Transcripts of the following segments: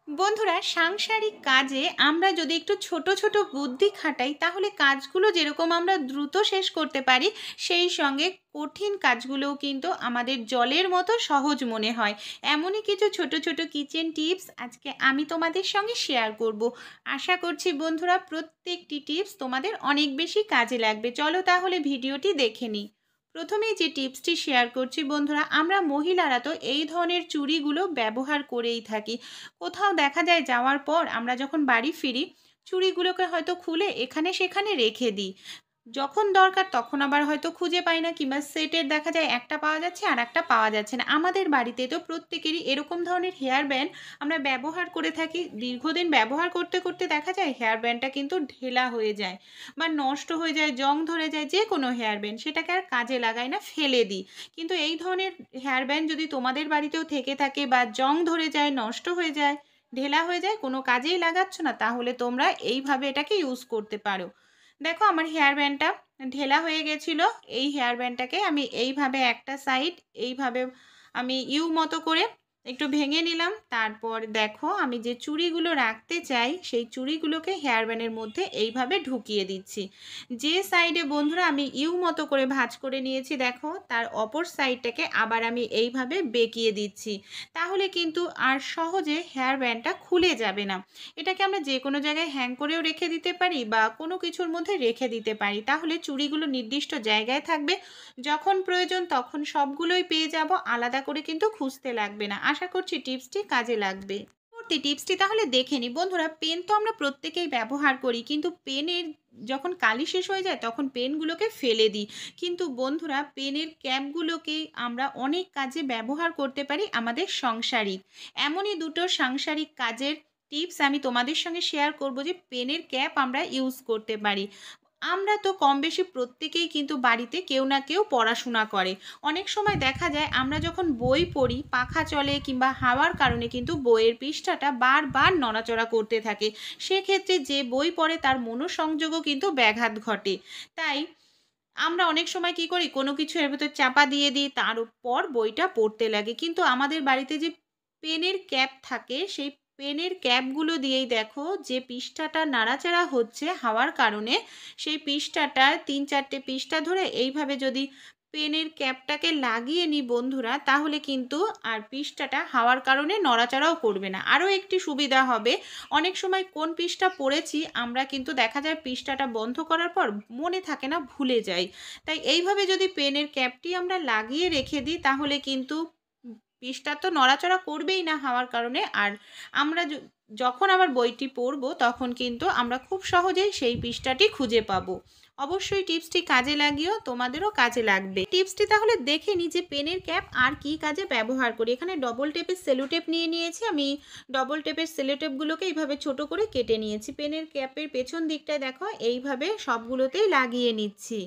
বন্ধুরা, সাংসারিক কাজে আমরা যদি একটু ছোট ছোট বুদ্ধি খাটাই তাহলে কাজগুলো যেরকম আমরা দ্রুত শেষ করতে পারি, সেই সঙ্গে কঠিন কাজগুলোও কিন্তু আমাদের জলের মতো সহজ মনে হয়। এমনই কিছু ছোট ছোট কিচেন টিপস আজকে আমি তোমাদের সঙ্গে শেয়ার করব। আশা করছি বন্ধুরা প্রত্যেকটি টিপস তোমাদের অনেক বেশি কাজে লাগবে। চলো তাহলে ভিডিওটি দেখে নিই। প্রথমেই যে টিপসটি শেয়ার করছি বন্ধুরা, আমরা মহিলারা তো এই ধরনের চুড়িগুলো ব্যবহার করেই থাকি। কোথাও দেখা যায় যাওয়ার পর আমরা যখন বাড়ি ফিরি, চুড়িগুলোকে হয়তো খুলে এখানে সেখানে রেখে দিই। যখন দরকার তখন আবার হয়তো খুঁজে পাই না, কিংবা সেটের দেখা যায় একটা পাওয়া যাচ্ছে আর একটা পাওয়া যাচ্ছে না। আমাদের বাড়িতে তো প্রত্যেকেরই এরকম ধরনের হেয়ার ব্যান্ড আমরা ব্যবহার করে থাকি। দীর্ঘদিন ব্যবহার করতে করতে দেখা যায় হেয়ার ব্যান্ডটা কিন্তু ঢেলা হয়ে যায় বা নষ্ট হয়ে যায়, জং ধরে যায়। যে কোনো হেয়ার ব্যান্ড সেটাকে আর কাজে লাগাই না, ফেলে দিই। কিন্তু এই ধরনের হেয়ার ব্যান্ড যদি তোমাদের বাড়িতেও থেকে থাকে বা জং ধরে যায়, নষ্ট হয়ে যায়, ঢেলা হয়ে যায়, কোনো কাজেই লাগাচ্ছ না, তাহলে তোমরা এইভাবে এটাকে ইউজ করতে পারো। দেখো আমার হেয়ার ব্যান্ডটা ঢেলা হয়ে গেছিলো। এই হেয়ার ব্যান্ডটাকে আমি এইভাবে একটা সাইড এইভাবে আমি ইউ মতো করে একটু ভেঙে নিলাম। তারপর দেখো আমি যে চুড়িগুলো রাখতে চাই সেই চুড়িগুলোকে হেয়ার ব্যান্ডের মধ্যে এইভাবে ঢুকিয়ে দিচ্ছি। যে সাইডে বন্ধুরা আমি ইউ মতো করে ভাঁজ করে নিয়েছি, দেখো তার অপর সাইডটাকে আবার আমি এইভাবে বেঁকিয়ে দিচ্ছি। তাহলে কিন্তু আর সহজে হেয়ার ব্যান্ডটা খুলে যাবে না। এটাকে আমরা যে কোনো জায়গায় হ্যাং করেও রেখে দিতে পারি বা কোনো কিছুর মধ্যে রেখে দিতে পারি। তাহলে চুড়িগুলো নির্দিষ্ট জায়গায় থাকবে, যখন প্রয়োজন তখন সবগুলোই পেয়ে যাব, আলাদা করে কিন্তু খুঁজতে লাগবে না। আশা করছি টিপসটি কাজে লাগবে। পরবর্তী টিপসটি তাহলে দেখে নিই। বন্ধুরা, পেন তো আমরা প্রত্যেকেই ব্যবহার করি, কিন্তু পেনের যখন কালি শেষ হয়ে যায় তখন পেনগুলোকে ফেলে দিই। কিন্তু বন্ধুরা, পেনের ক্যাপগুলোকে আমরা অনেক কাজে ব্যবহার করতে পারি আমাদের সাংসারিক। এমনই দুটো সাংসারিক কাজের টিপস আমি তোমাদের সঙ্গে শেয়ার করব যে পেনের ক্যাপ আমরা ইউজ করতে পারি। আমরা তো কম বেশি প্রত্যেকেই কিন্তু বাড়িতে কেউ না কেউ পড়াশোনা করে। অনেক সময় দেখা যায় আমরা যখন বই পড়ি, পাখা চলে কিংবা হাওয়ার কারণে কিন্তু বইয়ের পৃষ্ঠাটা বারবার নড়াচড়া করতে থাকে। সেক্ষেত্রে যে বই পড়ে তার মনোসংযোগও কিন্তু ব্যাঘাত ঘটে। তাই আমরা অনেক সময় কি করি, কোনো কিছু এর ভেতর চাপা দিয়ে দিই, তার উপর বইটা পড়তে লাগে। কিন্তু আমাদের বাড়িতে যে পেনের ক্যাপ থাকে, সেই পেনের ক্যাপগুলো দিয়েই দেখো যে পৃষ্ঠাটা নাড়াচাড়া হচ্ছে হাওয়ার কারণে, সেই পৃষ্ঠাটা ৩-৪টে পৃষ্ঠা ধরে এইভাবে যদি পেনের ক্যাপটাকে লাগিয়ে নিই বন্ধুরা, তাহলে কিন্তু আর পৃষ্ঠাটা হাওয়ার কারণে নড়াচড়াও করবে না। আরও একটি সুবিধা হবে, অনেক সময় কোন পৃষ্ঠা পড়েছি আমরা কিন্তু দেখা যায় পৃষ্ঠাটা বন্ধ করার পর মনে থাকে না, ভুলে যাই। তাই এইভাবে যদি পেনের ক্যাপটি আমরা লাগিয়ে রেখে দিই তাহলে কিন্তু পৃষ্ঠা তো নড়াচড়া করবেই না হাওয়ার কারণে। আর আমরা যখন আবার বইটি পড়ব তখন কিন্তু আমরা খুব সহজেই সেই পৃষ্ঠাটি খুঁজে পাবো। অবশ্যই টিপসটি কাজে লাগিও, তোমাদেরও কাজে লাগবে। টিপসটি তাহলে দেখে নিই যে পেনের ক্যাপ আর কি কাজে ব্যবহার করি। এখানে ডবল টেপের সেলোটেপ নিয়ে নিয়েছি আমি। ডবল টেপের সেলোটেপগুলোকে এইভাবে ছোট করে কেটে নিয়েছি। পেনের ক্যাপের পেছন দিকটায় দেখো এইভাবে সবগুলোতেই লাগিয়ে নিচ্ছি।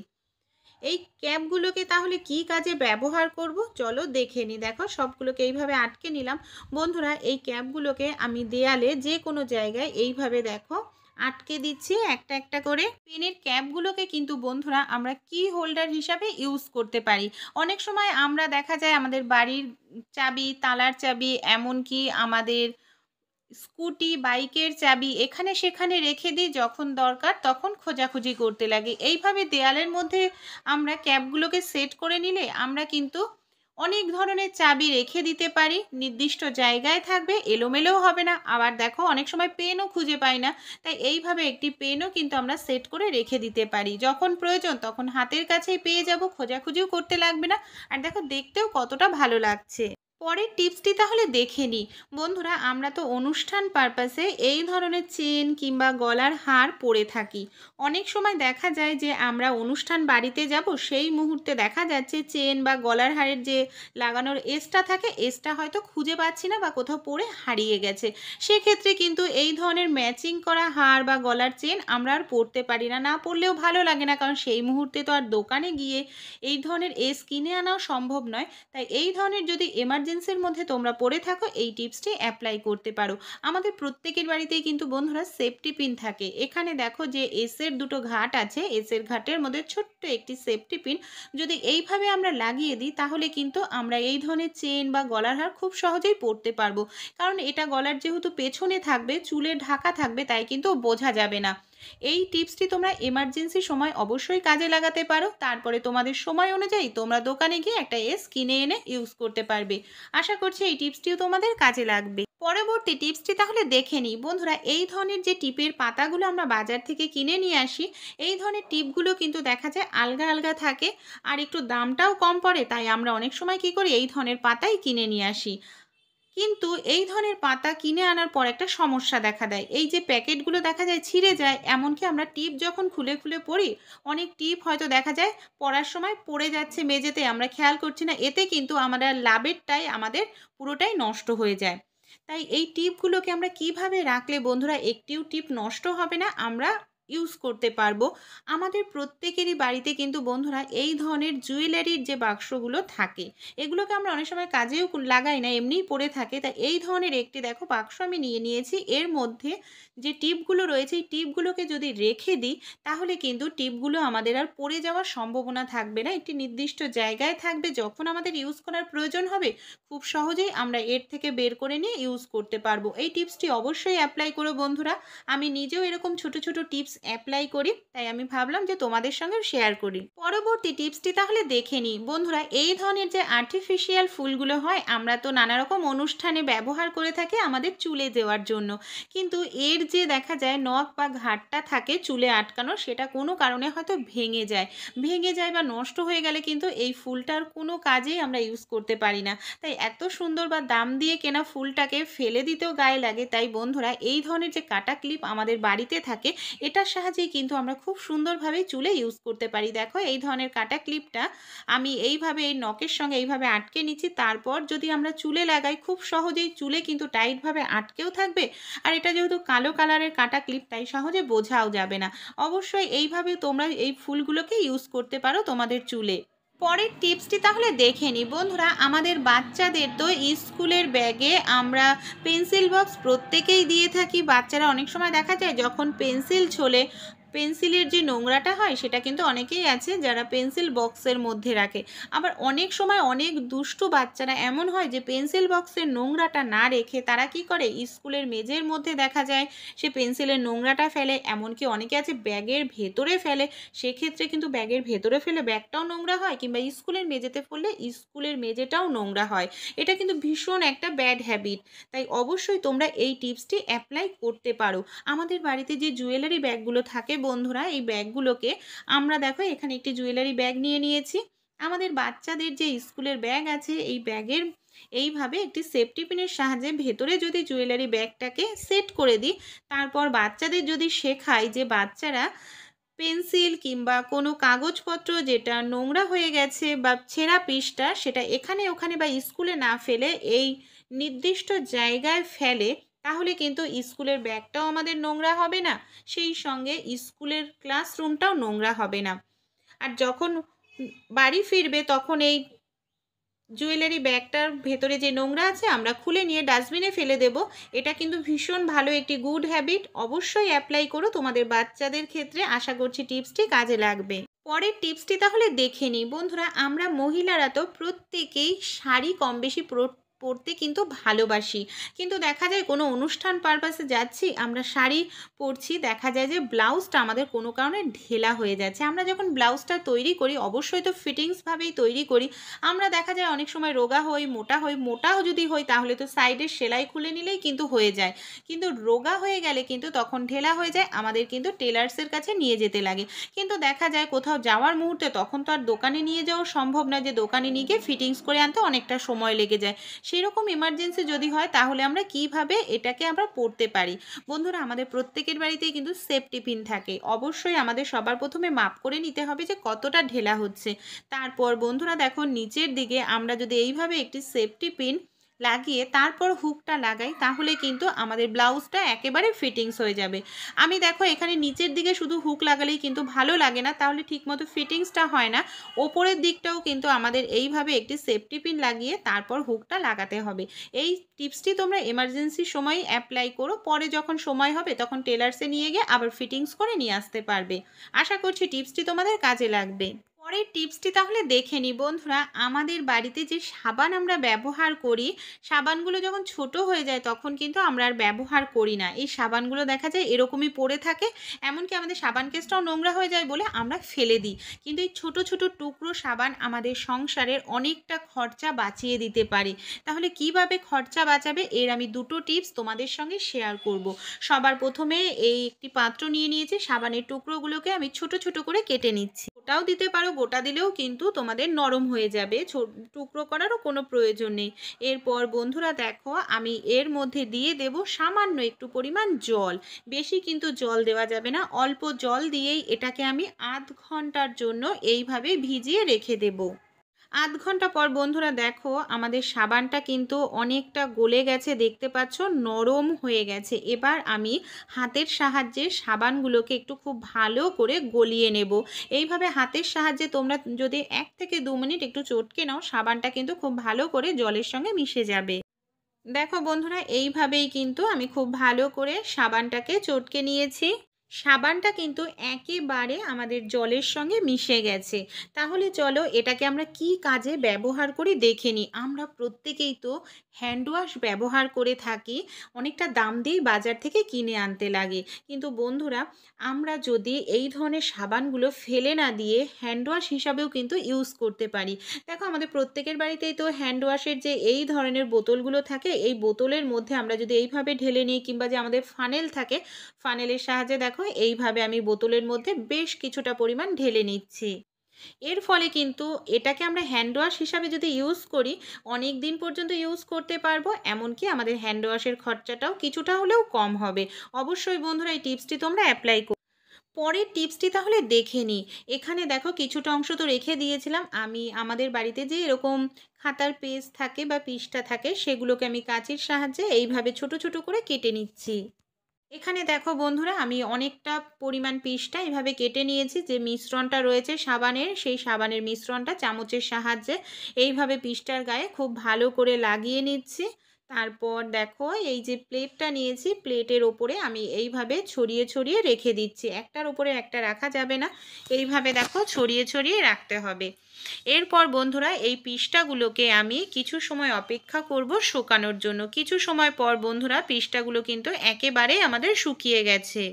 এই ক্যাপগুলোকে তাহলে কি কাজে ব্যবহার করব চলো দেখে নিই। দেখো সবগুলোকে এইভাবে আটকে নিলাম। বন্ধুরা, এই ক্যাপগুলোকে আমি দেয়ালে যে কোনো জায়গায় এইভাবে দেখো আটকে দিচ্ছি একটা একটা করে। পেনের ক্যাপগুলোকে কিন্তু বন্ধুরা আমরা কি হোল্ডার হিসাবে ইউজ করতে পারি। অনেক সময় আমরা দেখা যায় আমাদের বাড়ির চাবি, তালার চাবি, এমনকি আমাদের স্কুটি, বাইকের চাবি এখানে সেখানে রেখে দিই, যখন দরকার তখন খোঁজাখুঁজি করতে লাগে। এইভাবে দেয়ালের মধ্যে আমরা ক্যাপগুলোকে সেট করে নিলে আমরা কিন্তু অনেক ধরনের চাবি রেখে দিতে পারি, নির্দিষ্ট জায়গায় থাকবে, এলোমেলোও হবে না। আবার দেখো অনেক সময় পেনও খুঁজে পাই না, তাই এইভাবে একটি পেনও কিন্তু আমরা সেট করে রেখে দিতে পারি। যখন প্রয়োজন তখন হাতের কাছেই পেয়ে যাব, খোঁজাখুঁজিও করতে লাগবে না। আর দেখো দেখতেও কতটা ভালো লাগছে। পরের টিপসটি তাহলে দেখে নিই। বন্ধুরা, আমরা তো অনুষ্ঠান পারপাসে এই ধরনের চেন কিংবা গলার হার পরে থাকি। অনেক সময় দেখা যায় যে আমরা অনুষ্ঠান বাড়িতে যাব, সেই মুহূর্তে দেখা যাচ্ছে চেন বা গলার হারের যে লাগানোর এসটা থাকে, এসটা হয়তো খুঁজে পাচ্ছি না বা কোথাও পড়ে হারিয়ে গেছে। সেক্ষেত্রে কিন্তু এই ধরনের ম্যাচিং করা হার বা গলার চেন আমরা আর পরতে পারি না। না পরলেও ভালো লাগে না, কারণ সেই মুহূর্তে তো আর দোকানে গিয়ে এই ধরনের এস কিনে আনাও সম্ভব নয়। তাই এই ধরনের যদি এমার্জেন্সি এমার্জেন্সির মধ্যে তোমরা পড়ে থাকো এই টিপসটি অ্যাপ্লাই করতে পারো। আমাদের প্রত্যেকের বাড়িতেই কিন্তু বন্ধুরা সেফটি পিন থাকে। এখানে দেখো যে এসের দুটো ঘাট আছে, এসের ঘাটের মধ্যে ছোট্ট একটি সেফটি পিন যদি এইভাবে আমরা লাগিয়ে দিই তাহলে কিন্তু আমরা এই ধরনের চেন বা গলার হার খুব সহজেই পরতে পারবো। কারণ এটা গলার যেহেতু পেছনে থাকবে, চুলে ঢাকা থাকবে, তাই কিন্তু বোঝা যাবে না। এই টিপসটি তোমরা এমার্জেন্সি সময় অবশ্যই কাজে লাগাতে পারো। তারপরে তোমাদের সময় অনুযায়ী তোমরা দোকানে গিয়ে একটা এস কিনে এনে ইউজ করতে পারবে। আশা করছি এই টিপসটিও তোমাদের কাজে লাগবে। পরবর্তী টিপসটি তাহলে দেখে নিই। বন্ধুরা, এই ধরনের যে টিপের পাতাগুলো আমরা বাজার থেকে কিনে নিয়ে আসি, এই ধরনের টিপগুলো কিন্তু দেখা যায় আলগা আলগা থাকে আর একটু দামটাও কম পড়ে, তাই আমরা অনেক সময় কি করি, এই ধরনের পাতাই কিনে নিয়ে আসি। কিন্তু এই ধরনের পাতা কিনে আনার পর একটা সমস্যা দেখা দেয়। এই যে প্যাকেটগুলো দেখা যায় ছিঁড়ে যায়, এমনকি আমরা টিপ যখন খুলে খুলে পড়ি, অনেক টিপ হয়তো দেখা যায় পড়ার সময় পড়ে যাচ্ছে মেঝেতে, আমরা খেয়াল করছি না। এতে কিন্তু আমরা লাভেরটাই আমাদের পুরোটাই নষ্ট হয়ে যায়। তাই এই টিপগুলোকে আমরা কিভাবে রাখলে বন্ধুরা একটিও টিপ নষ্ট হবে না, আমরা ইউজ করতে পারবো। আমাদের প্রত্যেকেরই বাড়িতে কিন্তু বন্ধুরা এই ধরনের জুয়েলারির যে বাক্সগুলো থাকে, এগুলোকে আমরা অনেক সময় কাজেও লাগাই না, এমনিই পড়ে থাকে। তাই এই ধরনের একটি দেখো বাক্স আমি নিয়ে নিয়েছি। এর মধ্যে যে টিপগুলো রয়েছে, এই টিপগুলোকে যদি রেখে দিই তাহলে কিন্তু টিপগুলো আমাদের আর পড়ে যাওয়ার সম্ভাবনা থাকবে না। একটি নির্দিষ্ট জায়গায় থাকবে, যখন আমাদের ইউজ করার প্রয়োজন হবে খুব সহজেই আমরা এর থেকে বের করে নিয়ে ইউজ করতে পারবো। এই টিপসটি অবশ্যই অ্যাপ্লাই করো বন্ধুরা। আমি নিজেও এরকম ছোট ছোট টিপস অ্যাপ্লাই করি, তাই আমি ভাবলাম যে তোমাদের সঙ্গে শেয়ার করি। পরবর্তী টিপসটি তাহলে দেখে নিই। বন্ধুরা, এই ধরনের যে আর্টিফিশিয়াল ফুলগুলো হয়, আমরা তো নানা রকম অনুষ্ঠানে ব্যবহার করে থাকি আমাদের চুলে দেওয়ার জন্য, কিন্তু এর যে দেখা যায় নখ বা ঘাটটা থাকে চুলে আটকানো, সেটা কোনো কারণে হয়তো ভেঙে যায় বা নষ্ট হয়ে গেলে কিন্তু এই ফুলটার কোনো কাজেই আমরা ইউজ করতে পারি না। তাই এত সুন্দর বা দাম দিয়ে কেনা ফুলটাকে ফেলে দিতেও গায়ে লাগে। তাই বন্ধুরা, এই ধরনের যে কাটা ক্লিপ আমাদের বাড়িতে থাকে, এটার সাহায্যেই কিন্তু আমরা খুব সুন্দরভাবে চুলে ইউজ করতে পারি। দেখো এই ধরনের কাটা ক্লিপটা আমি এইভাবে এই নখের সঙ্গে এইভাবে আটকে নিচ্ছি। তারপর যদি আমরা চুলে লাগাই, খুব সহজেই চুলে কিন্তু টাইটভাবে আটকেও থাকবে। আর এটা যেহেতু কালো কালারের কাটা ক্লিপ, তাই সহজে বোঝাও যাবে না। অবশ্যই এইভাবে তোমরা এই ফুলগুলোকে ইউজ করতে পারো তোমাদের চুলে। পরের টিপসটি তাহলে দেখে নিই। বন্ধুরা, আমাদের বাচ্চাদের তো স্কুলের ব্যাগে আমরা পেন্সিল বক্স প্রত্যেকেই দিয়ে থাকি। বাচ্চারা অনেক সময় দেখা যায় যখন পেন্সিল ছোলে, পেন্সিলের যে নোংরাটা হয় সেটা কিন্তু অনেকেই আছে যারা পেন্সিল বক্সের মধ্যে রাখে। আবার অনেক সময় অনেক দুষ্টু বাচ্চারা এমন হয় যে পেন্সিল বক্সের নোংরাটা না রেখে তারা কি করে, স্কুলের মেঝের মধ্যে দেখা যায় সে পেন্সিলের নোংরাটা ফেলে। এমনকি অনেকে আছে ব্যাগের ভেতরে ফেলে। সেক্ষেত্রে কিন্তু ব্যাগের ভেতরে ফেলে ব্যাগটাও নোংরা হয়, কিংবা স্কুলের মেঝেতে পড়লে স্কুলের মেঝেটাও নোংরা হয়। এটা কিন্তু ভীষণ একটা ব্যাড হ্যাবিট। তাই অবশ্যই তোমরা এই টিপসটি অ্যাপ্লাই করতে পারো। আমাদের বাড়িতে যে জুয়েলারি ব্যাগগুলো থাকে বন্ধুরা, এই ব্যাগগুলোকে আমরা দেখো এখানে একটি জুয়েলারি ব্যাগ নিয়ে নিয়েছি। আমাদের বাচ্চাদের যে স্কুলের ব্যাগ আছে, এই ব্যাগের এইভাবে একটি সেফটি পিনের সাহায্যে ভেতরে যদি জুয়েলারি ব্যাগটাকে সেট করে দিই, তারপর বাচ্চাদের যদি শেখাই যে বাচ্চারা পেন্সিল কিংবা কোনো কাগজপত্র যেটা নোংরা হয়ে গেছে বা ছেঁড়া পৃষ্ঠা, সেটা এখানে ওখানে বা স্কুলে না ফেলে এই নির্দিষ্ট জায়গায় ফেলে, তাহলে কিন্তু স্কুলের ব্যাগটাও আমাদের নোংরা হবে না, সেই সঙ্গে স্কুলের ক্লাসরুমটাও নোংরা হবে না। আর যখন বাড়ি ফিরবে তখন এই জুয়েলারি ব্যাগটার ভেতরে যে নোংরা আছে আমরা খুলে নিয়ে ডাস্টবিনে ফেলে দেব। এটা কিন্তু ভীষণ ভালো একটি গুড হ্যাবিট। অবশ্যই অ্যাপ্লাই করো তোমাদের বাচ্চাদের ক্ষেত্রে। আশা করছি টিপসটি কাজে লাগবে। পরের টিপসটি তাহলে দেখে নিই। বন্ধুরা, আমরা মহিলারা তো প্রত্যেকেই শাড়ি কম বেশি পরতে কিন্তু ভালোবাসি, কিন্তু দেখা যায় কোনো অনুষ্ঠান পারপাসে যাচ্ছি, আমরা শাড়ি পরছি, দেখা যায় যে ব্লাউজটা আমাদের কোনো কারণে ঢেলা হয়ে যাচ্ছে। আমরা যখন ব্লাউজটা তৈরি করি অবশ্যই তো ফিটিংসভাবেই তৈরি করি। আমরা দেখা যায় অনেক সময় রোগা হই, মোটাও যদি হই তাহলে তো সাইডের সেলাই খুলে নিলেই কিন্তু হয়ে যায়, কিন্তু রোগা হয়ে গেলে কিন্তু তখন ঢেলা হয়ে যায়, আমাদের কিন্তু টেলার্সের কাছে নিয়ে যেতে লাগে। কিন্তু দেখা যায় কোথাও যাওয়ার মুহূর্তে তখন তো আর দোকানে নিয়ে যাওয়া সম্ভব না, যে দোকানে নিয়ে গিয়ে ফিটিংস করে আনতে অনেকটা সময় লেগে যায়। সেরকম ইমার্জেন্সি যদি হয় তাহলে আমরা কিভাবে এটাকে আমরা পড়তে পারি। বন্ধুরা, আমাদের প্রত্যেকের বাড়িতেই কিন্তু সেফটি পিন থাকে। অবশ্যই আমাদের সবার প্রথমে মাপ করে নিতে হবে যে কতটা ঢেলা হচ্ছে। তারপর বন্ধুরা দেখো নিচের দিকে আমরা যদি এইভাবে একটি সেফটি পিন লাগিয়ে তারপর হুকটা লাগাই, তাহলে কিন্তু আমাদের ব্লাউজটা একেবারে ফিটিংস হয়ে যাবে। আমি দেখো এখানে নিচের দিকে শুধু হুক লাগালেই কিন্তু ভালো লাগে না, তাহলে ঠিকমতো ফিটিংসটা হয় না। ওপরের দিকটাও কিন্তু আমাদের এইভাবে একটি সেফটি পিন লাগিয়ে তারপর হুকটা লাগাতে হবে। এই টিপসটি তোমরা এমার্জেন্সির সময় অ্যাপ্লাই করো, পরে যখন সময় হবে তখন টেলার্সে নিয়ে গিয়ে আবার ফিটিংস করে নিয়ে আসতে পারবে। আশা করছি টিপসটি তোমাদের কাজে লাগবে। পরের টিপসটি তাহলে দেখে নিই বন্ধুরা। আমাদের বাড়িতে যে সাবান আমরা ব্যবহার করি, সাবানগুলো যখন ছোট হয়ে যায় তখন কিন্তু আমরা আর ব্যবহার করি না। এই সাবানগুলো দেখা যায় এরকমই পড়ে থাকে, এমনকি আমাদের সাবান কেসটাও নোংরা হয়ে যায় বলে আমরা ফেলে দিই। কিন্তু এই ছোট ছোট টুকরো সাবান আমাদের সংসারের অনেকটা খরচা বাঁচিয়ে দিতে পারে। তাহলে কিভাবে খরচা বাঁচাবে, এর আমি দুটো টিপস তোমাদের সঙ্গে শেয়ার করব। সবার প্রথমে এই একটি পাত্র নিয়ে নিয়েছি, সাবানের টুকরোগুলোকে আমি ছোট ছোট করে কেটে নিচ্ছি। ওটাও দিতে পারো, গোটা দিলেও কিন্তু তোমাদের নরম হয়ে যাবে, টুকরো করারও কোনো প্রয়োজন নেই। এরপর বন্ধুরা দেখো আমি এর মধ্যে দিয়ে দেব সামান্য একটু পরিমাণ জল। বেশি কিন্তু জল দেওয়া যাবে না, অল্প জল দিয়েই এটাকে আমি আধ ঘন্টার জন্য এইভাবে ভিজিয়ে রেখে দেব। আধ ঘন্টা পর বন্ধুরা দেখো আমাদের সাবানটা কিন্তু অনেকটা গলে গেছে, দেখতে পাচ্ছ নরম হয়ে গেছে। এবার আমি হাতের সাহায্যে সাবানগুলোকে একটু খুব ভালো করে গলিয়ে নেব। এইভাবে হাতের সাহায্যে তোমরা যদি 1 থেকে 2 মিনিট একটু চটকে নাও, সাবানটা কিন্তু খুব ভালো করে জলের সঙ্গে মিশে যাবে। দেখো বন্ধুরা এইভাবেই কিন্তু আমি খুব ভালো করে সাবানটাকে চটকে নিয়েছি। সাবানটা কিন্তু একেবারে আমাদের জলের সঙ্গে মিশে গেছে। তাহলে চলো এটাকে আমরা কি কাজে ব্যবহার করি দেখে নিই। আমরা প্রত্যেকেই তো হ্যান্ড ওয়াশ ব্যবহার করে থাকি, অনেকটা দাম দিয়েই বাজার থেকে কিনে আনতে লাগে। কিন্তু বন্ধুরা আমরা যদি এই ধরনের সাবানগুলো ফেলে না দিয়ে হ্যান্ড ওয়াশ হিসাবেও কিন্তু ইউজ করতে পারি। দেখো আমাদের প্রত্যেকের বাড়িতেই তো হ্যান্ড ওয়াশের যে এই ধরনের বোতলগুলো থাকে, এই বোতলের মধ্যে আমরা যদি এইভাবে ঢেলে নিই, কিংবা যে আমাদের ফানেল থাকে, ফানেলের সাহায্যে দেখো এইভাবে আমি বোতলের মধ্যে বেশ কিছুটা পরিমাণ ঢেলে নিচ্ছি। এর ফলে কিন্তু এটাকে আমরা হ্যান্ড ওয়াশ হিসাবে যদি ইউজ করি, অনেক দিন পর্যন্ত ইউজ করতে পারবো, এমনকি আমাদের হ্যান্ড ওয়াশের খরচাটাও কিছুটা হলেও কম হবে। অবশ্যই বন্ধুরা এই টিপসটি তোমরা অ্যাপ্লাই করো। পরের টিপসটি তাহলে দেখে নিই। এখানে দেখো কিছুটা অংশ তো রেখে দিয়েছিলাম আমি। আমাদের বাড়িতে যে এরকম খাতার পেজ থাকে বা পৃষ্ঠা থাকে, সেগুলোকে আমি কাঁচির সাহায্যে এইভাবে ছোট ছোট করে কেটে নিচ্ছি। এখানে দেখো বন্ধুরা আমি অনেকটা পরিমাণ পিসটা এভাবে কেটে নিয়েছি। যে মিশ্রণটা রয়েছে সাবানের, সেই সাবানের মিশ্রণটা চামচের সাহায্যে এইভাবে পিসটার গায়ে খুব ভালো করে লাগিয়ে নিচ্ছি। তারপর দেখো এই যে প্লেটটা নিয়েছি, প্লেটের ওপরে আমি এইভাবে ছড়িয়ে ছড়িয়ে রেখে দিচ্ছি। একটার ওপরে একটা রাখা যাবে না, এইভাবে দেখো ছড়িয়ে ছড়িয়ে রাখতে হবে। এরপর বন্ধুরা এই পিসটাগুলোকে আমি কিছু সময় অপেক্ষা করব শুকানোর জন্য। কিছু সময় পর বন্ধুরা পিসটাগুলো কিন্তু একেবারে আমাদের শুকিয়ে গেছে।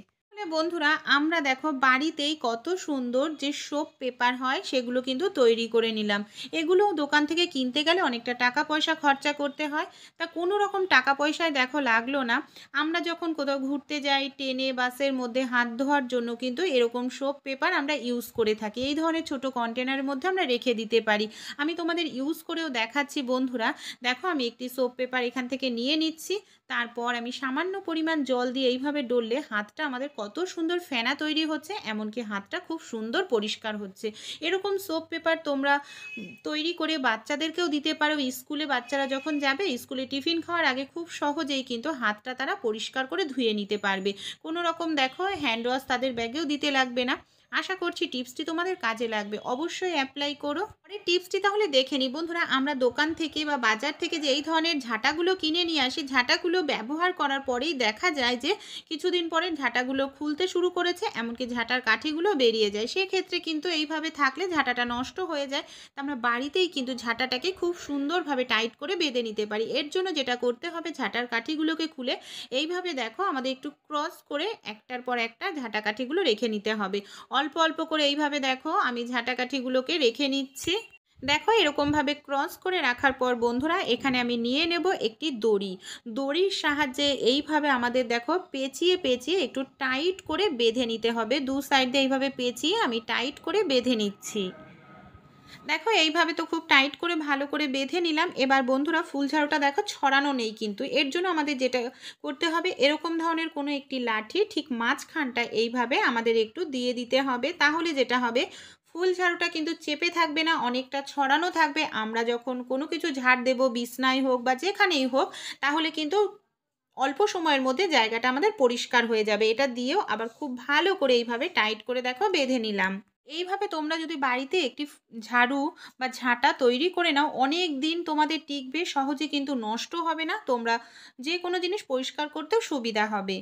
বন্ধুরা আমরা দেখো বাড়িতেই কত সুন্দর যে সোপ পেপার হয় সেগুলো কিন্তু তৈরি করে নিলাম। এগুলো দোকান থেকে কিনতে গেলে অনেকটা টাকা পয়সা খরচা করতে হয়, তা কোনো রকম টাকা পয়সায় দেখো লাগলো না। আমরা যখন কোথাও ঘুরতে যাই, ট্রেনে বাসের মধ্যে হাত ধোয়ার জন্য কিন্তু এরকম সোপ পেপার আমরা ইউজ করে থাকি। এই ধরনের ছোট কন্টেনারের মধ্যে আমরা রেখে দিতে পারি। আমি তোমাদের ইউজ করেও দেখাচ্ছি বন্ধুরা। দেখো আমি একটি সোপ পেপার এখান থেকে নিয়ে নিচ্ছি। তারপর আমি সামান্য পরিমাণ জল দিয়ে এইভাবে ডললে হাতটা আমাদের কত সুন্দর ফেনা তৈরি হচ্ছে, এমনকি হাতটা খুব সুন্দর পরিষ্কার হচ্ছে। এরকম সোপ পেপার তোমরা তৈরি করে বাচ্চাদেরকেও দিতে পারো। স্কুলে বাচ্চারা যখন যাবে, স্কুলে টিফিন খাওয়ার আগে খুব সহজেই কিন্তু হাতটা তারা পরিষ্কার করে ধুয়ে নিতে পারবে। কোনো রকম দেখো হ্যান্ড ওয়াশ তাদের ব্যাগেও দিতে লাগবে না। আশা করছি টিপসটি তোমাদের কাজে লাগবে, অবশ্যই অ্যাপ্লাই করো। পরের টিপসটি তাহলে দেখে নিই বন্ধুরা। আমরা দোকান থেকে বা বাজার থেকে যে এই ধরনের ঝাঁটাগুলো কিনে নিয়ে আসি, ঝাঁটাগুলো ব্যবহার করার পরেই দেখা যায় যে কিছুদিন পরে ঝাঁটাগুলো খুলতে শুরু করেছে, এমনকি ঝাঁটার কাঠিগুলো বেরিয়ে যায়। সেক্ষেত্রে কিন্তু এইভাবে থাকলে ঝাঁটাটা নষ্ট হয়ে যায়। তা আমরা বাড়িতেই কিন্তু ঝাঁটাটাকে খুব সুন্দরভাবে টাইট করে বেঁধে নিতে পারি। এর জন্য যেটা করতে হবে, ঝাঁটার কাঠিগুলোকে খুলে এইভাবে দেখো আমাদের একটু ক্রস করে একটার পর একটা ঝাঁটা কাঠিগুলো রেখে নিতে হবে। অল্প অল্প করে এইভাবে দেখো আমি ঝাঁটা কাঠিগুলোকে রেখে নিচ্ছি। দেখো এরকমভাবে ক্রস করে রাখার পর বন্ধুরা এখানে আমি নিয়ে নেব একটি দড়ি। দড়ির সাহায্যে এইভাবে আমাদের দেখো পেঁচিয়ে পেঁচিয়ে একটু টাইট করে বেঁধে নিতে হবে। দু সাইড দিয়ে এইভাবে পেঁচিয়ে আমি টাইট করে বেঁধে নিচ্ছি। দেখো এইভাবে তো খুব টাইট করে ভালো করে বেঁধে নিলাম। এবার বন্ধুরা ফুল ঝাড়ুটা দেখো ছড়ানো নেই, কিন্তু এর জন্য আমাদের যেটা করতে হবে, এরকম ধরনের কোনো একটি লাঠি ঠিক মাঝখানটা এইভাবে আমাদের একটু দিয়ে দিতে হবে। তাহলে যেটা হবে, ফুল ঝাড়ুটা কিন্তু চেপে থাকবে না, অনেকটা ছড়ানো থাকবে। আমরা যখন কোনো কিছু ঝাড় দেব, বিছনায় হোক বা যেখানেই হোক, তাহলে কিন্তু অল্প সময়ের মধ্যে জায়গাটা আমাদের পরিষ্কার হয়ে যাবে। এটা দিয়েও আবার খুব ভালো করে এইভাবে টাইট করে দেখো বেঁধে নিলাম। এইভাবে তোমরা যদি বাড়িতে একটি ঝাড়ু বা ঝাঁটা তৈরি করে নাও, অনেক দিন তোমাদের টিকবে, সহজে কিন্তু নষ্ট হবে না। তোমরা যেকোনো জিনিস পরিষ্কার করতেও সুবিধা হবে।